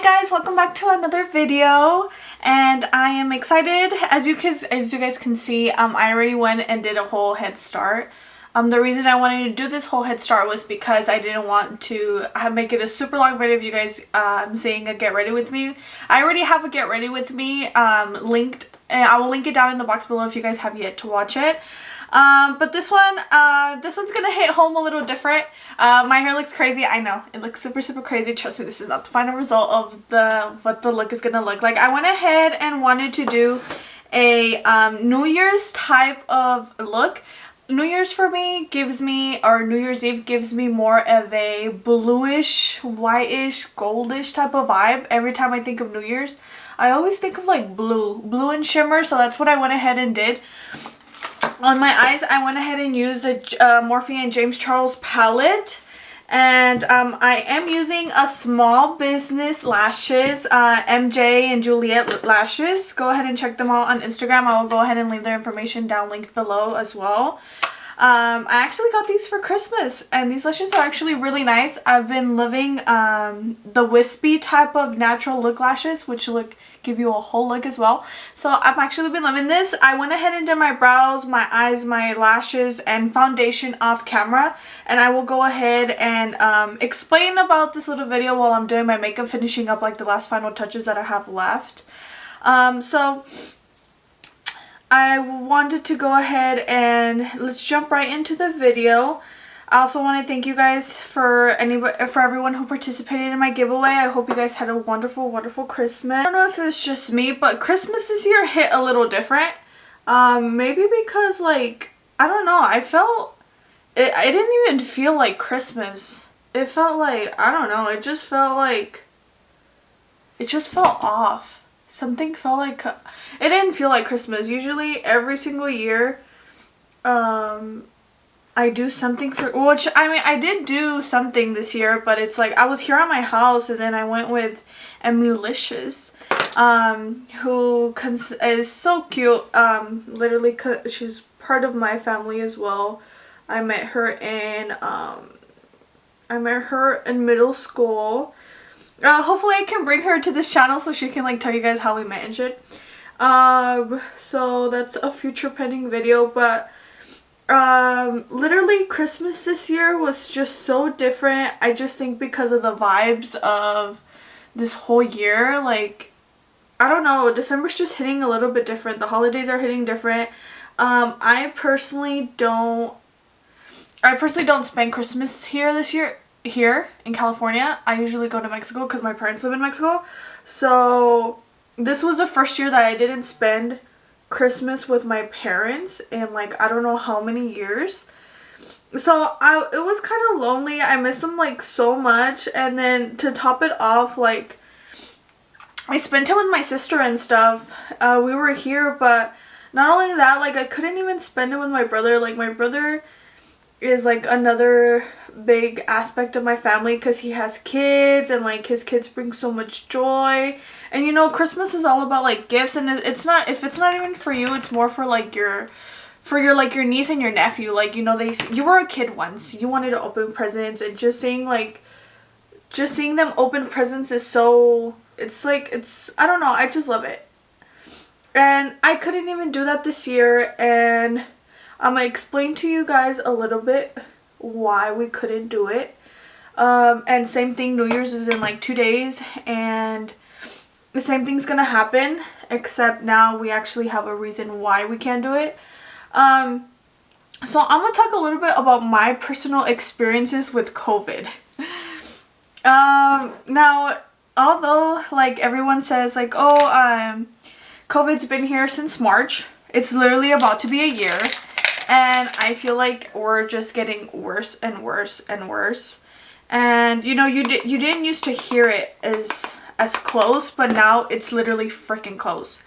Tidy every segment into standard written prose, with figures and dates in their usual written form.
guys, welcome back to another video, and I am excited. As you guys can see, I already went and did a whole head start. The reason I wanted to do this whole head start was because I didn't want to make it a super long video of you guys saying a get ready with me. I already have a get ready with me linked, and I will link it down in the box below if you guys have yet to watch it. But this one's gonna hit home a little different. My hair looks crazy. I know it looks super crazy. Trust me, this is not the final result of what the look is gonna look like. I went ahead and wanted to do a New Year's type of look. New Year's for me gives me, or New Year's Eve gives me more of a bluish, whitish, goldish type of vibe. Every time I think of New Year's, I always think of like blue and shimmer. So that's what I went ahead and did. On my eyes, I went ahead and used the Morphe and James Charles palette. And I am using a Small Business lashes, MJ and Juliet lashes. Go ahead and check them out on Instagram. I will go ahead and leave their information down linked below as well. I actually got these for Christmas, and these lashes are actually really nice. I've been loving the wispy type of natural look lashes, which give you a whole look as well. So I've actually been loving this. I went ahead and did my brows, my eyes, my lashes, and foundation off camera, and I will go ahead and explain about this little video while I'm doing my makeup, finishing up like the last final touches that I have left. So I wanted to go ahead and let's jump right into the video. I also want to thank you guys for everyone who participated in my giveaway. I hope you guys had a wonderful Christmas. I don't know if it's just me, but Christmas this year hit a little different. Maybe because, like, I don't know, I felt it. I didn't even feel like Christmas. It felt like, I don't know, it just felt off. Something felt like, it didn't feel like Christmas. Usually every single year, I do something for, which, I mean, I did do something this year, but it's like, I was here at my house, and then I went with Emilicious, who is so cute. Literally, she's part of my family as well. I met her in middle school. Hopefully I can bring her to this channel so she can like tell you guys how we met and shit. So that's a future pending video, but literally Christmas this year was just so different. I just think because of the vibes of this whole year, like, I don't know, December's just hitting a little bit different. The holidays are hitting different. I personally don't spend Christmas here in California. I usually go to Mexico because my parents live in Mexico. So this was the first year that I didn't spend Christmas with my parents in like I don't know how many years. So it was kind of lonely. I missed them like so much, and then to top it off, like, I spent it with my sister and stuff. We were here, but not only that, like, I couldn't even spend it with my brother. Like, my brother is like another big aspect of my family because he has kids, and like his kids bring so much joy. And you know, Christmas is all about like gifts, and it's not even for you, it's more for like your niece and your nephew. Like, you know, you were a kid once, you wanted to open presents, and just seeing them open presents is so, I don't know, I just love it. And I couldn't even do that this year, and I'm gonna explain to you guys a little bit why we couldn't do it. And same thing, New Year's is in like 2 days, and the same thing's gonna happen, except now we actually have a reason why we can't do it. So I'm gonna talk a little bit about my personal experiences with COVID. Now, although like everyone says like, oh, COVID's been here since March, it's literally about to be a year. And I feel like we're just getting worse and worse and worse. And you know, you didn't used to hear it as close, but now it's literally freaking close.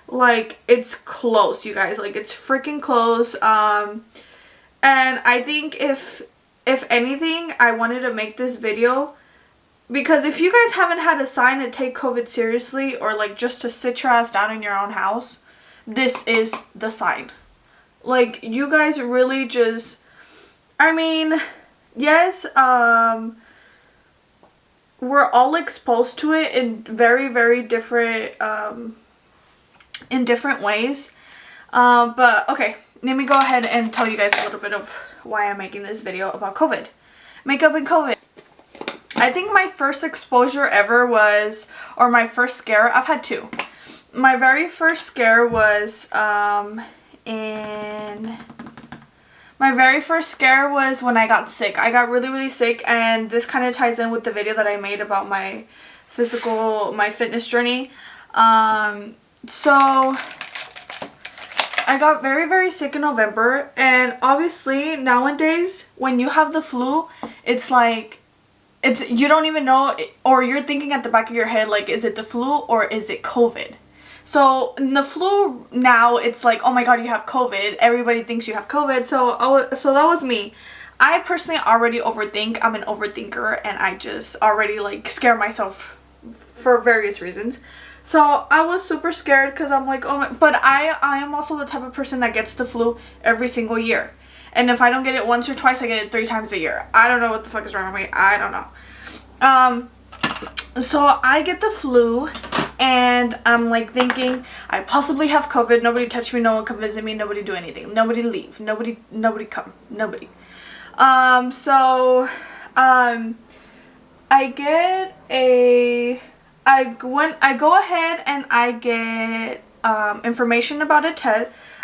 Like, it's close, you guys. Like, it's freaking close. And I think if anything, I wanted to make this video because if you guys haven't had a sign to take COVID seriously, or like just to sit your ass down in your own house, this is the sign. Like, you guys really just, I mean, yes, we're all exposed to it in very, very different, in different ways. But okay, let me go ahead and tell you guys a little bit of why I'm making this video about COVID. Makeup and COVID. I think my first exposure ever was, or my first scare, I've had two. My very first scare was when I got sick. I got really, really sick, and this kind of ties in with the video that I made about my fitness journey. So I got very, very sick in November, and obviously nowadays when you have the flu, it's like, you don't even know, or you're thinking at the back of your head, like, is it the flu or is it COVID? So in the flu now, it's like, oh my god, you have COVID. Everybody thinks you have COVID. So that was me. I personally already overthink. I'm an overthinker, and I just already like scare myself for various reasons. So I was super scared because I'm like, oh my, but I am also the type of person that gets the flu every single year. And if I don't get it once or twice, I get it 3 times a year. I don't know what the fuck is wrong with me. I don't know. So I get the flu, and I'm like thinking, I possibly have COVID. Nobody touch me. No one come visit me. Nobody do anything. Nobody leave. Nobody come. Nobody. I go ahead and I get information about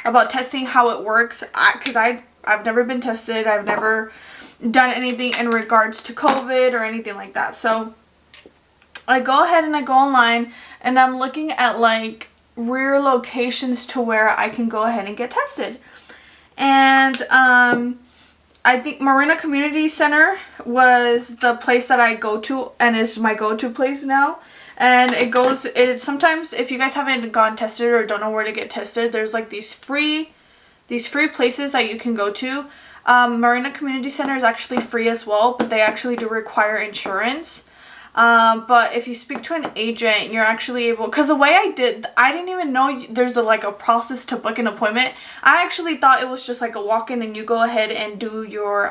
about testing, how it works, because I've never been tested. I've never done anything in regards to COVID or anything like that. So I go ahead and I go online, and I'm looking at like rare locations to where I can go ahead and get tested. And I think Marina Community Center was the place that I go to, and is my go-to place now. And sometimes if you guys haven't gone tested or don't know where to get tested, there's like these free places that you can go to. Marina Community Center is actually free as well, but they actually do require insurance. But if you speak to an agent, you're actually able, because the way I didn't even know there's a process to book an appointment. I actually thought it was just like a walk-in and you go ahead and do your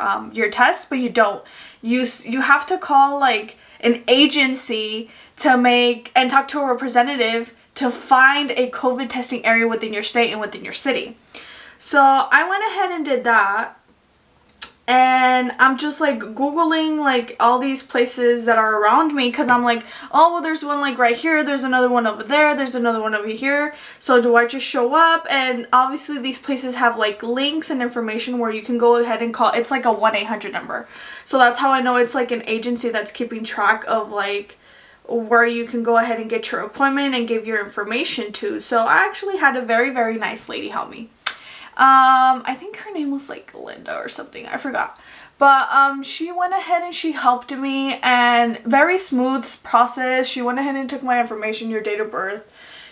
test, but you don't. You have to call like an agency and talk to a representative to find a COVID testing area within your state and within your city. So I went ahead and did that. And I'm just like Googling like all these places that are around me, because I'm like, oh, well, there's one like right here, there's another one over there, there's another one over here. So do I just show up? And obviously these places have like links and information where you can go ahead and call. It's like a 1-800 number. So that's how I know it's like an agency that's keeping track of like where you can go ahead and get your appointment and give your information to. So I actually had a very, very nice lady help me. I think her name was like Linda or something, I forgot. But she went ahead and she helped me, and very smooth process. She went ahead and took my information, your date of birth,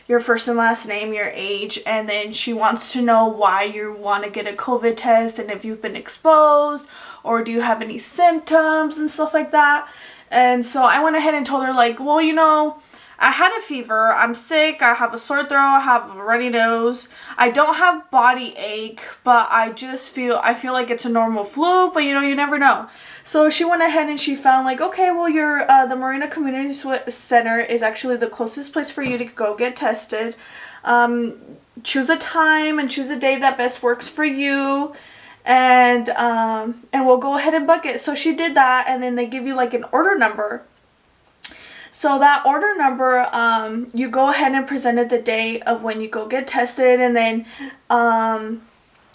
your first and last name, your age, and then she wants to know why you want to get a COVID test and if you've been exposed or do you have any symptoms and stuff like that. And so I went ahead and told her like, well, you know, I had a fever, I'm sick, I have a sore throat, I have a runny nose. I don't have body ache, but I feel like it's a normal flu, but you know, you never know. So she went ahead and she found like, okay, well, the Marina Community Center is actually the closest place for you to go get tested. Choose a time and choose a day that best works for you. And we'll go ahead and book it. So she did that, and then they give you like an order number. So that order number, you go ahead and present it the day of when you go get tested, and then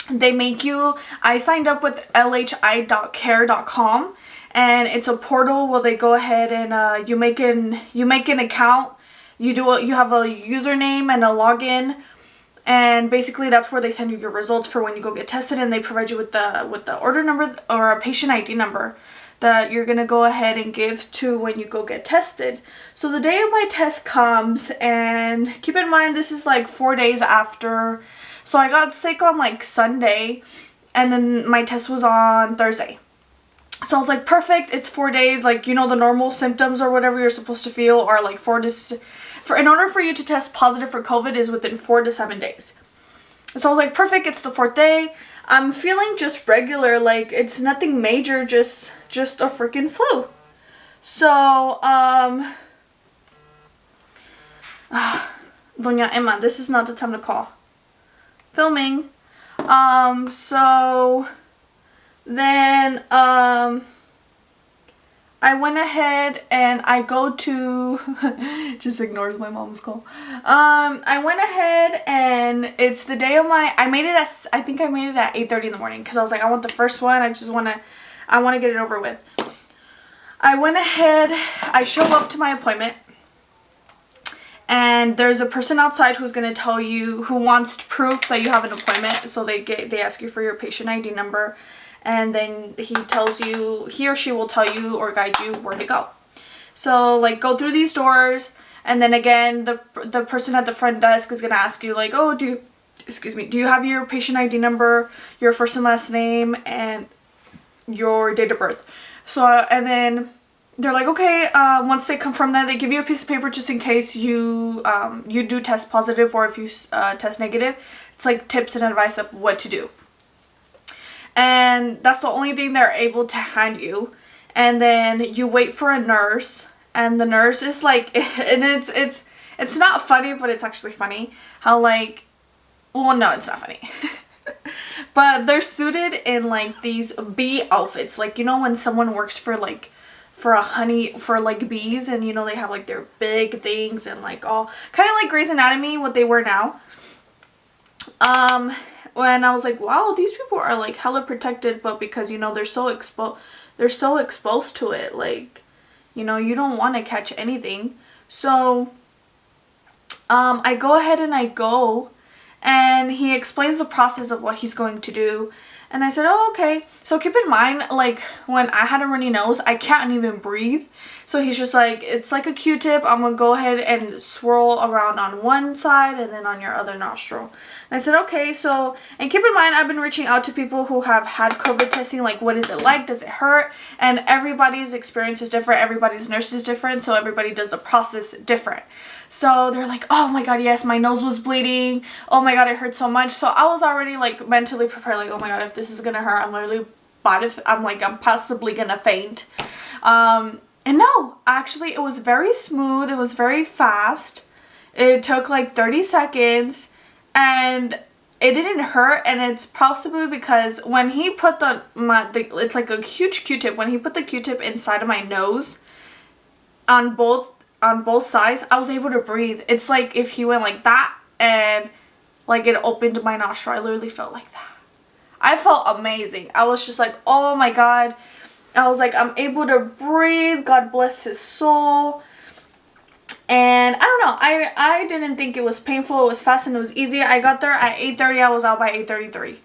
they make you, I signed up with lhi.care.com, and it's a portal where they go ahead and you make an account, you have a username and a login, and basically that's where they send you your results for when you go get tested, and they provide you with the order number or a patient ID number that you're gonna go ahead and give to when you go get tested. So the day of my test comes, and keep in mind this is like 4 days after. So I got sick on like Sunday, and then my test was on Thursday. So I was like, perfect, it's 4 days, like, you know, the normal symptoms or whatever you're supposed to feel are like in order for you to test positive for COVID is within 4 to 7 days. So I was like, perfect, it's the 4th day. I'm feeling just regular, like it's nothing major, just a freaking flu. So, Doña Emma, this is not the time to call. Filming. So then, I went ahead and I go to, just ignores my mom's call. I went ahead and it's the day of my, I think I made it at 8:30 in the morning because I was like, I want the first one. I want to get it over with. I went ahead, I show up to my appointment and there's a person outside who's going to tell you, who wants proof that you have an appointment. So they ask you for your patient ID number. And then he or she will tell you or guide you where to go. So like go through these doors, and then again the person at the front desk is gonna ask you like, oh, do you have your patient ID number, your first and last name, and your date of birth. So and then they're like, okay, once they confirm that, they give you a piece of paper just in case you do test positive, or if you test negative. It's like tips and advice of what to do. And that's the only thing they're able to hand you. And then you wait for a nurse, and the nurse is like, and it's not funny, but it's actually funny how like, well, no, it's not funny. But they're suited in like these bee outfits, like, you know, when someone works for like for like bees, and you know they have like their big things and like all kind of like Grey's Anatomy, what they wear now. When I was like, wow, these people are like hella protected, but because, you know, they're so exposed to it, like, you know, you don't want to catch anything. So I go ahead and I go, and he explains the process of what he's going to do. And I said, oh, okay. So keep in mind, like, when I had a runny nose, I can't even breathe. So he's just like, it's like a Q-tip. I'm going to go ahead and swirl around on one side and then on your other nostril. And I said, okay. So, and keep in mind, I've been reaching out to people who have had COVID testing. Like, what is it like? Does it hurt? And everybody's experience is different. Everybody's nurse is different. So everybody does the process different. So they're like, oh my god, yes, my nose was bleeding. Oh my god, it hurt so much. So I was already like mentally prepared, like, oh my god, if this is gonna hurt, I'm possibly gonna faint. And no, actually it was very smooth. It was very fast. It took like 30 seconds and it didn't hurt. And it's possibly because when he put it's like a huge Q-tip. When he put the Q-tip inside of my nose on both sides, I was able to breathe. It's like if he went like that and like it opened my nostril. I literally felt like that. I felt amazing. I was just like, oh my god. I was like, I'm able to breathe. God bless his soul. And I don't know. I didn't think it was painful. It was fast and it was easy. I got there at 8:30. I was out by 8:33.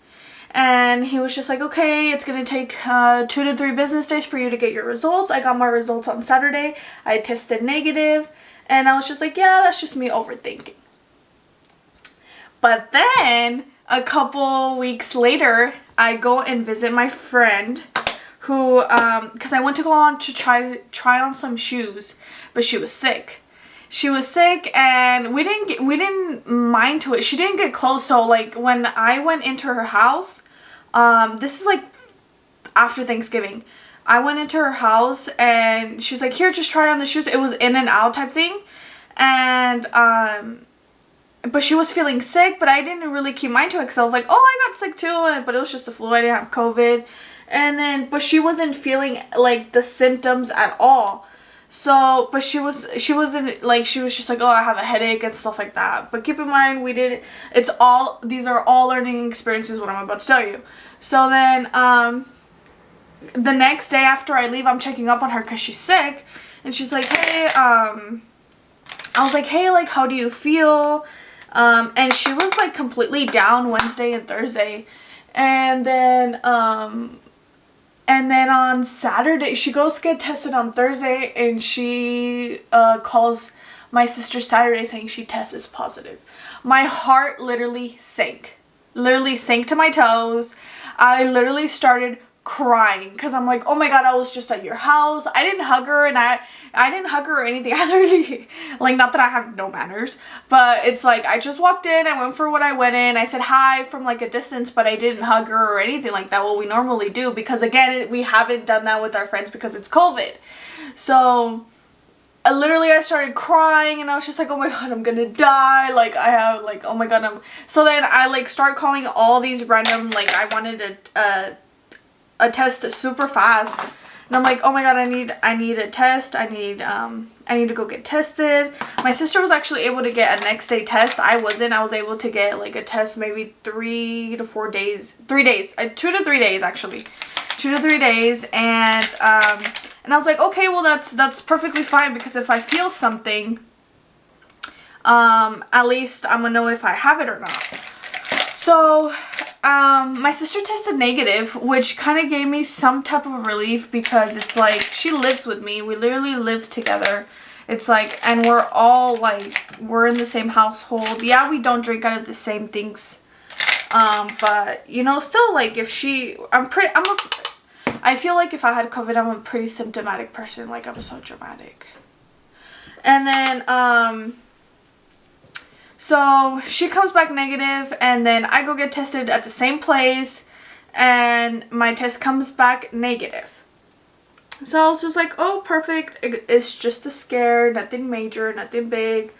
And he was just like, okay, it's going to take 2 to 3 business days for you to get your results. I got my results on Saturday. I tested negative. And I was just like, yeah, that's just me overthinking. But then a couple weeks later, I go and visit my friend who, because I went to go on to try on some shoes, but she was sick. She was sick and we didn't mind to it. She didn't get close. So like when I went into her house, this is like after Thanksgiving. I went into her house and she's like, here, just try on the shoes. It was in and out type thing. And, but she was feeling sick, but I didn't really keep mind to it because I was like, oh, I got sick too. But it was just the flu. I didn't have COVID. And then, but she wasn't feeling like the symptoms at all. So, but she wasn't like, she was just like, oh, I have a headache and stuff like that. But keep in mind, these are all learning experiences, what I'm about to tell you. So then, the next day after I leave, I'm checking up on her because she's sick. And she's like, hey, I was like, hey, like, how do you feel? And she was like completely down Wednesday and Thursday. And then on Saturday, she goes get tested on Thursday, and she calls my sister Saturday saying she tests positive. My heart literally sank to my toes. I literally started crying because I'm like, oh my god, I was just at your house. I didn't hug her, and I didn't hug her or anything. I literally, like, not that I have no manners, but it's like I just walked in, I went for what I went in, I said hi from like a distance, but I didn't hug her or anything like that, what we normally do, because again, we haven't done that with our friends because it's COVID. So I started crying, and I was just like, oh my god, I'm gonna die. Like, I have, like, oh my god, so then I like start calling all these random, like, I wanted a test super fast, and I'm like, oh my god, I need a test. I need to go get tested. My sister was actually able to get a next day test. I wasn't. I was able to get like a test maybe 3 to 4 days, 3 days, 2 to 3 days actually, 2 to 3 days, and I was like, okay, well that's perfectly fine, because if I feel something, at least I'm gonna know if I have it or not. So my sister tested negative, which kind of gave me some type of relief, because it's like, she lives with me. We literally live together. It's like, and we're all like, we're in the same household. Yeah, we don't drink out of the same things. But you know, still, like, if I feel like if I had COVID, I'm a pretty symptomatic person. Like, I'm so dramatic. And then, so she comes back negative, and then I go get tested at the same place, and my test comes back negative. So I was just like, oh, perfect. It's just a scare, nothing major, nothing big.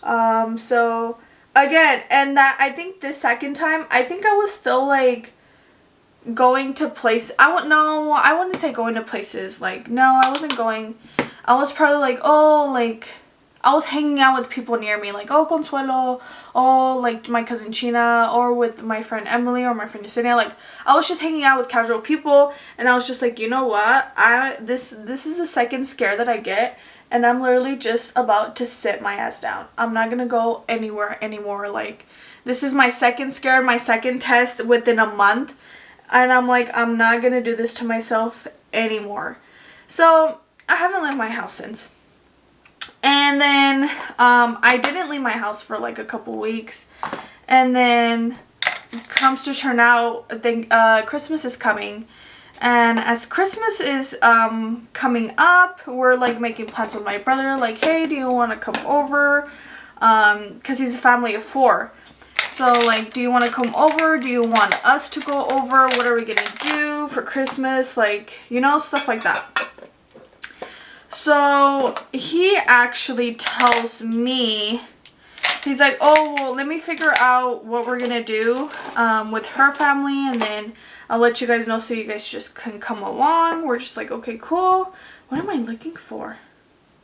So again, and that, I think this second time, I think I was still like going to places. I wouldn't say going to places. Like, no, I wasn't going. I was probably like, oh, like, I was hanging out with people near me, like, oh, Consuelo, oh, like, my cousin China, or with my friend Emily, or my friend Yesenia. Like, I was just hanging out with casual people, and I was just like, you know what, this is the second scare that I get, and I'm literally just about to sit my ass down. I'm not gonna go anywhere anymore. Like, this is my second scare, my second test within a month, and I'm like, I'm not gonna do this to myself anymore. So I haven't left my house since. And then I didn't leave my house for like a couple weeks, and then comes to turn out, I think Christmas is coming, and as Christmas is coming up, we're like making plans with my brother, like, hey, do you want to come over, because he's a family of 4. So, like, do you want to come over? Do you want us to go over? What are we gonna do for Christmas? Like, you know, stuff like that. So he actually tells me, he's like, oh, well, let me figure out what we're gonna do with her family, and then I'll let you guys know so you guys just can come along. We're just like, okay, cool. What am I looking for?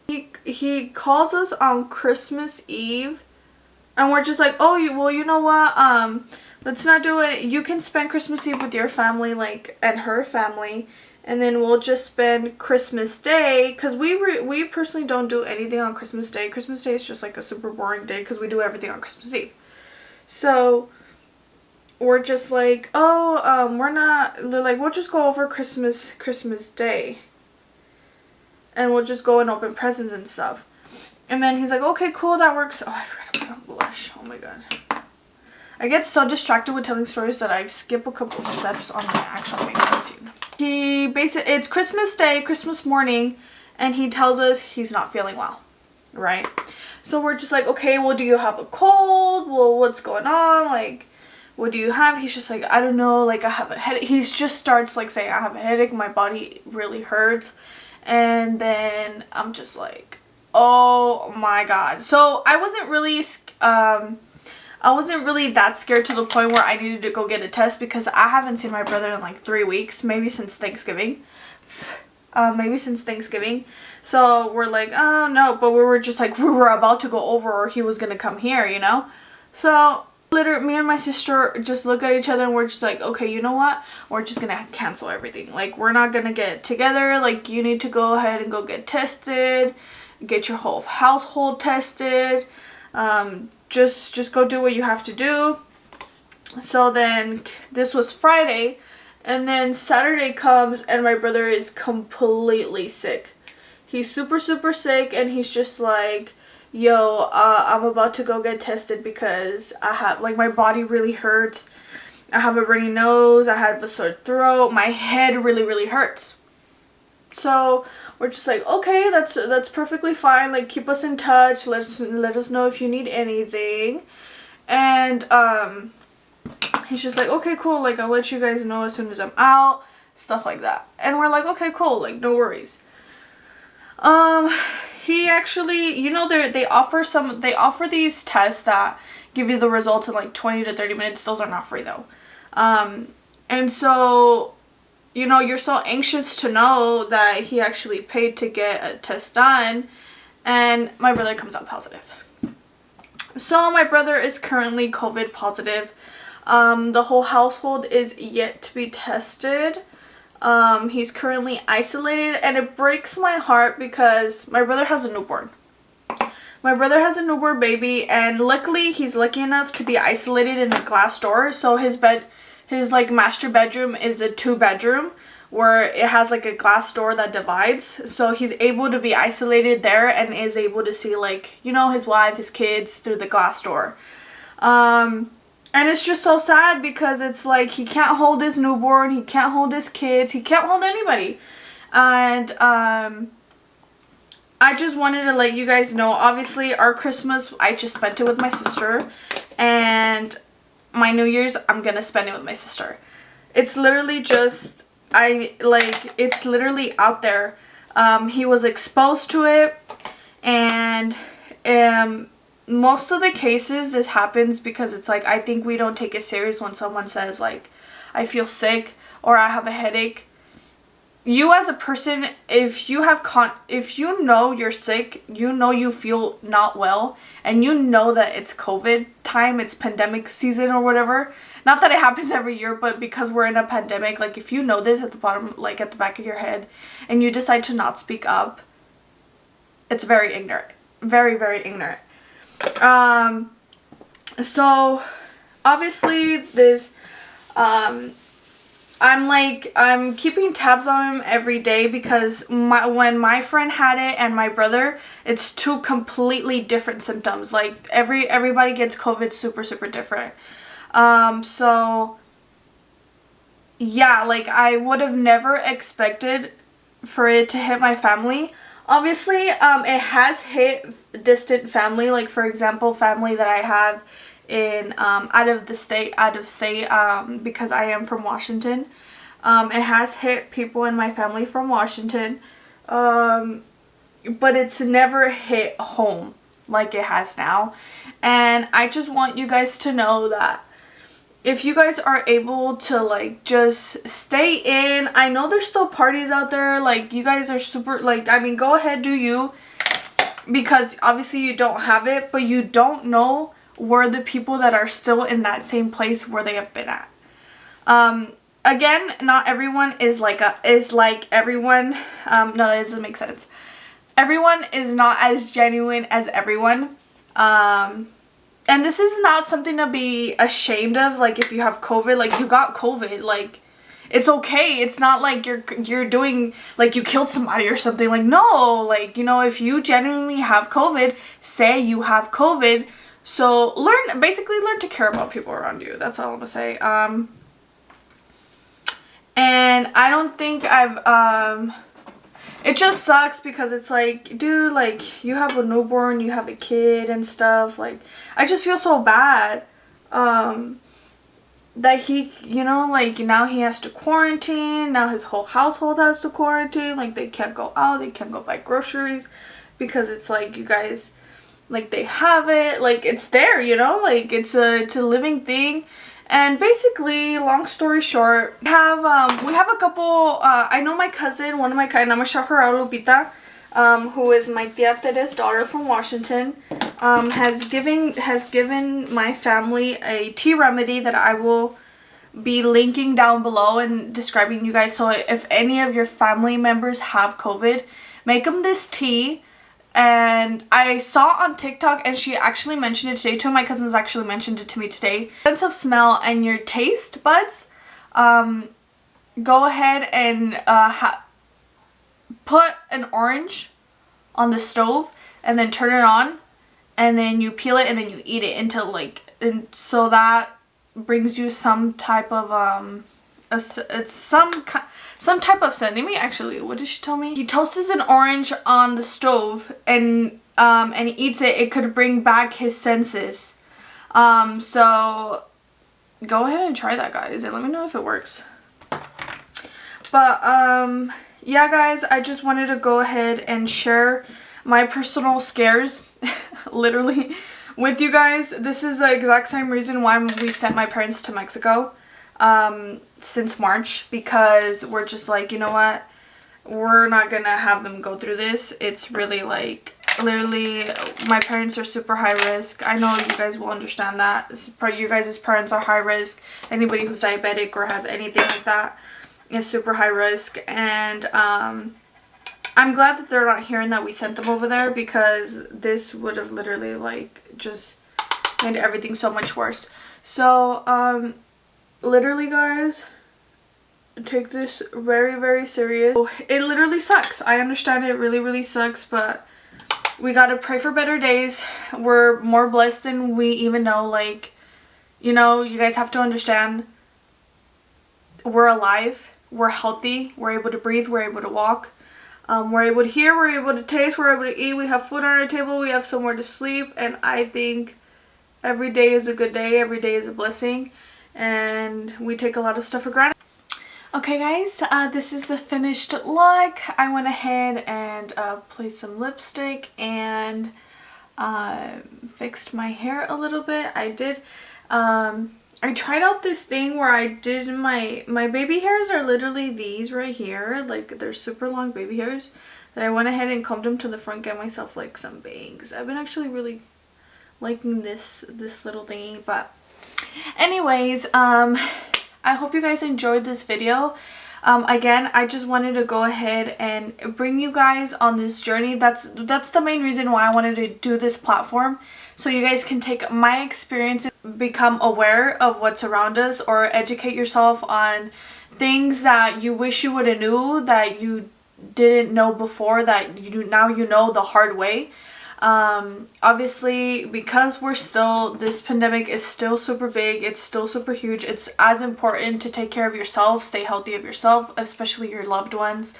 He calls us on Christmas Eve, and we're just like, oh, well, you know what? Let's not do it. You can spend Christmas Eve with your family, like, and her family. And then we'll just spend Christmas Day, because we personally don't do anything on Christmas Day. Christmas Day is just like a super boring day, because we do everything on Christmas Eve. So we're just like, oh, they're like, we'll just go over Christmas Day, and we'll just go and open presents and stuff. And then he's like, okay, cool, that works. Oh, I forgot to put on blush. Oh my god. I get so distracted with telling stories that I skip a couple steps on the actual makeup routine. It's Christmas Day, Christmas morning, and he tells us he's not feeling well, right? So we're just like, okay, well, do you have a cold? Well, what's going on? Like, what do you have? He's just like, I don't know, like, I have a headache. He just starts like saying, I have a headache, my body really hurts. And then I'm just like, oh my god. So I wasn't really that scared to the point where I needed to go get a test, because I haven't seen my brother in like 3 weeks, maybe since Thanksgiving. So we're like, oh no, but we were just like, we were about to go over, or he was gonna come here, you know? So literally, me and my sister just look at each other, and we're just like, okay, you know what? We're just gonna cancel everything. Like, we're not gonna get together. Like, you need to go ahead and go get tested, get your whole household tested. Just go do what you have to do. So then this was Friday, and then Saturday comes, and my brother is completely sick. He's super sick, and he's just like, yo, I'm about to go get tested because I have, like, my body really hurts. I have a runny nose, I have a sore throat, my head really hurts. So we're just like, okay, that's perfectly fine. Like, keep us in touch. Let us know if you need anything. And he's just like, okay, cool. Like, I'll let you guys know as soon as I'm out, stuff like that. And we're like, okay, cool. Like, no worries. Um, he actually, you know, they offer these tests that give you the results in like 20 to 30 minutes. Those are not free though. And so, you know, you're so anxious to know that he actually paid to get a test done, and my brother comes out positive. So my brother is currently COVID positive. The whole household is yet to be tested. He's currently isolated, and it breaks my heart because my brother has a newborn. My brother has a newborn baby, and luckily he's lucky enough to be isolated in a glass door. So his like master bedroom is a 2-bedroom where it has like a glass door that divides. So he's able to be isolated there and is able to see, like, you know, his wife, his kids through the glass door. And it's just so sad because it's like he can't hold his newborn, he can't hold his kids, he can't hold anybody. And I just wanted to let you guys know, obviously our Christmas, I just spent it with my sister, and my New Year's, I'm gonna spend it with my sister. It's literally just, it's literally out there. He was exposed to it, and most of the cases this happens because it's like, I think we don't take it serious when someone says like, I feel sick or I have a headache. You as a person, if you know you're sick, you know you feel not well, and you know that it's COVID time, it's pandemic season or whatever. Not that it happens every year, but because we're in a pandemic, like if you know this at the bottom, like at the back of your head, and you decide to not speak up, it's very ignorant. Very, very ignorant. So obviously this, I'm keeping tabs on him every day because when my friend had it and my brother, it's 2 completely different symptoms. Like everybody gets COVID super, super different. So yeah, like I would have never expected for it to hit my family. Obviously, it has hit distant family, like for example, family that I have in out of state, because I am from Washington. It has hit people in my family from Washington, but it's never hit home like it has now. And I just want you guys to know that if you guys are able to like just stay in, I know there's still parties out there, like you guys are super, like, I mean, go ahead, do you, because obviously you don't have it, but you don't know where the people that are still in that same place where they have been at. Again, not everyone is like everyone. No, that doesn't make sense. Everyone is not as genuine as everyone. And this is not something to be ashamed of. Like if you have COVID, like you got COVID, like it's okay. It's not like you're doing, like you killed somebody or something. Like no, like, you know, if you genuinely have COVID, say you have COVID. So basically learn to care about people around you. That's all I'm gonna say. And I don't think it just sucks because it's like, dude, like you have a newborn, you have a kid and stuff. Like I just feel so bad that he, you know, like now he has to quarantine. Now his whole household has to quarantine. Like they can't go out, they can't go buy groceries because it's like, you guys, like they have it, like it's there, you know, like it's a living thing. And basically, long story short, we have a couple, I know my cousin, and I'm gonna shout her out, Lupita, who is my tia Tere's daughter from Washington, has given my family a tea remedy that I will be linking down below and describing you guys. So if any of your family members have COVID, make them this tea. And I saw on TikTok, and she actually mentioned it today. 2 of my cousins actually mentioned it to me today. Sense of smell and your taste buds, go ahead and put an orange on the stove and then turn it on, and then you peel it and then you eat it until so that brings you some type of some type of scent. Actually, what did she tell me? He toasts an orange on the stove and he eats it. It could bring back his senses. So go ahead and try that, guys, and let me know if it works. But yeah, guys, I just wanted to go ahead and share my personal scares, literally, with you guys. This is the exact same reason why we sent my parents to Mexico since March, because we're just like, you know what? We're not gonna have them go through this. It's really like, literally, my parents are super high risk. I know you guys will understand that. You guys' parents are high risk. Anybody who's diabetic or has anything like that is super high risk. And I'm glad that they're not hearing that we sent them over there, because this would have literally like just made everything so much worse. So literally, guys, take this very, very serious. It literally sucks. I understand it really sucks, but we gotta pray for better days. We're more blessed than we even know. Like, you know, you guys have to understand, we're alive, we're healthy, we're able to breathe, we're able to walk, we're able to hear, we're able to taste, we're able to eat, we have food on our table, we have somewhere to sleep. And I think every day is a good day, every day is a blessing, and we take a lot of stuff for granted. Okay, guys, this is the finished look. I went ahead and placed some lipstick and fixed my hair a little bit. I did, I tried out this thing where I did my baby hairs are literally these right here. Like, they're super long baby hairs that I went ahead and combed them to the front, get myself like some bangs. I've been actually really liking this little thingy. But anyways, I hope you guys enjoyed this video. Again, I just wanted to go ahead and bring you guys on this journey. That's the main reason why I wanted to do this platform, so you guys can take my experience and become aware of what's around us, or educate yourself on things that you wish you would have knew that you didn't know before, that now you know the hard way. Obviously, because this pandemic is still super big, it's still super huge, it's as important to take care of yourself, stay healthy of yourself, especially your loved ones,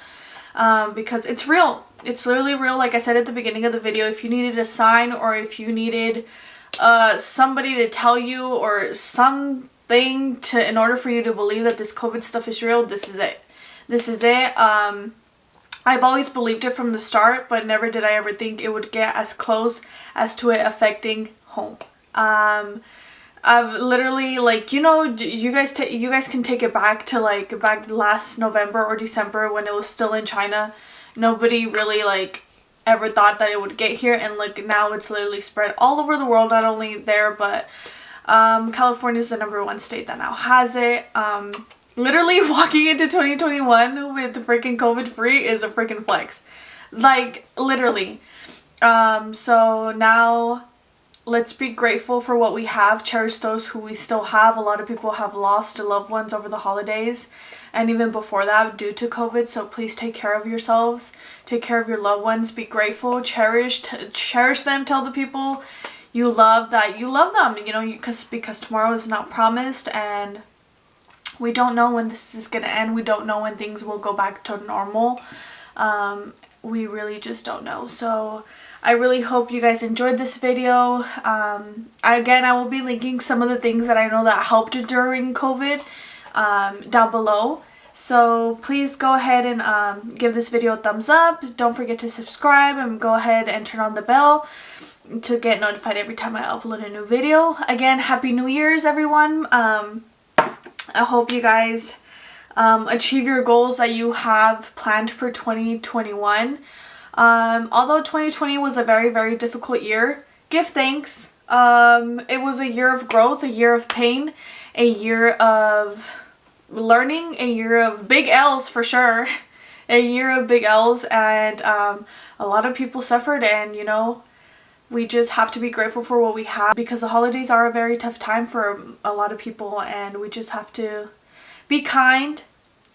because it's real. It's literally real. Like I said at the beginning of the video, if you needed a sign, or if you needed somebody to tell you, or something in order for you to believe that this COVID stuff is real, this is it. This is it. I've always believed it from the start, but never did I ever think it would get as close as to it affecting home. I've literally, like, you know, you guys can take it back to back last November or December when it was still in China. Nobody really like ever thought that it would get here, and like now it's literally spread all over the world. Not only there, but California is the #1 state that now has it. Literally walking into 2021 with the freaking COVID free is a freaking flex. Like, literally. So now let's be grateful for what we have. Cherish those who we still have. A lot of people have lost loved ones over the holidays, and even before that due to COVID. So please take care of yourselves. Take care of your loved ones. Be grateful. Cherish them. Tell the people you love that you love them. You know, because tomorrow is not promised, and we don't know when this is going to end. We don't know when things will go back to normal. We really just don't know. So I really hope you guys enjoyed this video. Again, I will be linking some of the things that I know that helped during COVID down below. So please go ahead and give this video a thumbs up. Don't forget to subscribe, and go ahead and turn on the bell to get notified every time I upload a new video. Again, Happy New Year's, everyone. I hope you guys achieve your goals that you have planned for 2021. Although 2020 was a very difficult year, give thanks. It was a year of growth, a year of pain, a year of learning, a year of big L's for sure. A year of big L's, and a lot of people suffered, and you know, we just have to be grateful for what we have, because the holidays are a very tough time for a lot of people, and we just have to be kind.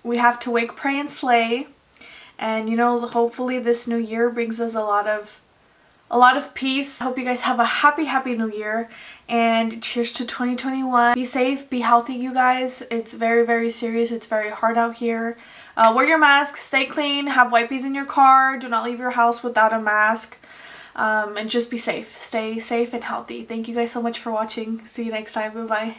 We have to wake, pray, and slay. And you know, hopefully this new year brings us a lot of peace. Hope you guys have a happy new year, and cheers to 2021. Be safe, be healthy, you guys. It's very serious. It's very hard out here. Wear your mask, stay clean, have wipes in your car. Do not leave your house without a mask. And just be safe. Stay safe and healthy. Thank you guys so much for watching. See you next time. Bye bye.